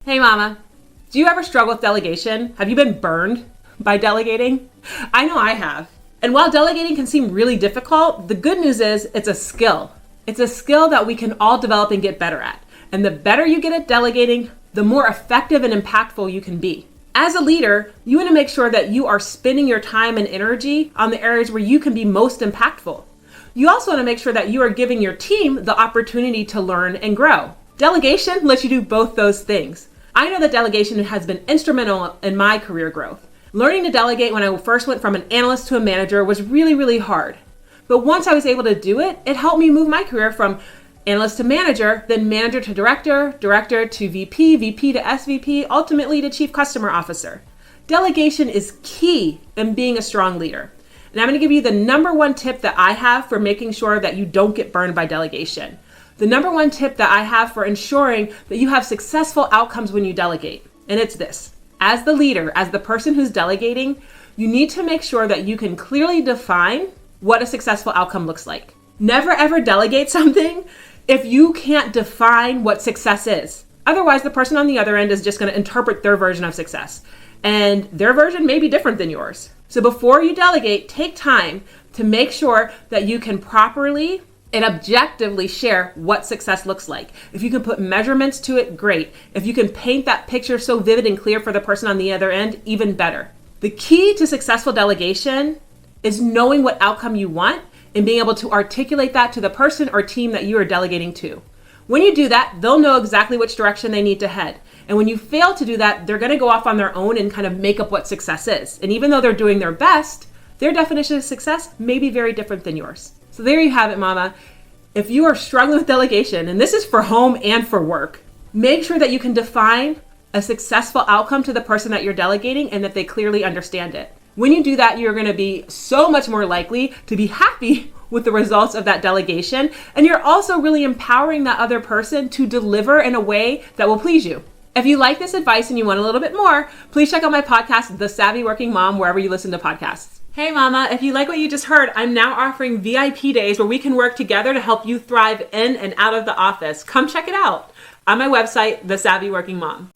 Hey mama, do you ever struggle with delegation? Have you been burned by delegating? I know I have. And while delegating can seem really difficult, the good news is it's a skill. It's a skill that we can all develop and get better at. And the better you get at delegating, the more effective and impactful you can be. As a leader, you want to make sure that you are spending your time and energy on the areas where you can be most impactful. You also want to make sure that you are giving your team the opportunity to learn and grow. Delegation lets you do both those things. I know that delegation has been instrumental in my career growth. Learning to delegate when I first went from an analyst to a manager was really, really hard. But once I was able to do it, it helped me move my career from analyst to manager, then manager to director, director to VP, VP to SVP, ultimately to chief customer officer. Delegation is key in being a strong leader. And I'm going to give you the number one tip that I have for making sure that you don't get burned by delegation. The number one tip that I have for ensuring that you have successful outcomes when you delegate. And it's this. As the leader, as the person who's delegating, you need to make sure that you can clearly define what a successful outcome looks like. Never ever delegate something if you can't define what success is. Otherwise, the person on the other end is just going to interpret their version of success. And their version may be different than yours. So before you delegate, take time to make sure that you can properly and objectively share what success looks like. If you can put measurements to it, great. If you can paint that picture so vivid and clear for the person on the other end, even better. The key to successful delegation is knowing what outcome you want and being able to articulate that to the person or team that you are delegating to. When you do that, they'll know exactly which direction they need to head. And when you fail to do that, they're going to go off on their own and kind of make up what success is. And even though they're doing their best, their definition of success may be very different than yours. So there you have it, mama. If you are struggling with delegation, and this is for home and for work, make sure that you can define a successful outcome to the person that you're delegating and that they clearly understand it. When you do that, you're going to be so much more likely to be happy with the results of that delegation. And you're also really empowering that other person to deliver in a way that will please you. If you like this advice and you want a little bit more, please check out my podcast, The Savvy Working Mom, wherever you listen to podcasts. Hey mama, if you like what you just heard, I'm now offering VIP days where we can work together to help you thrive in and out of the office. Come check it out on my website, The Savvy Working Mom.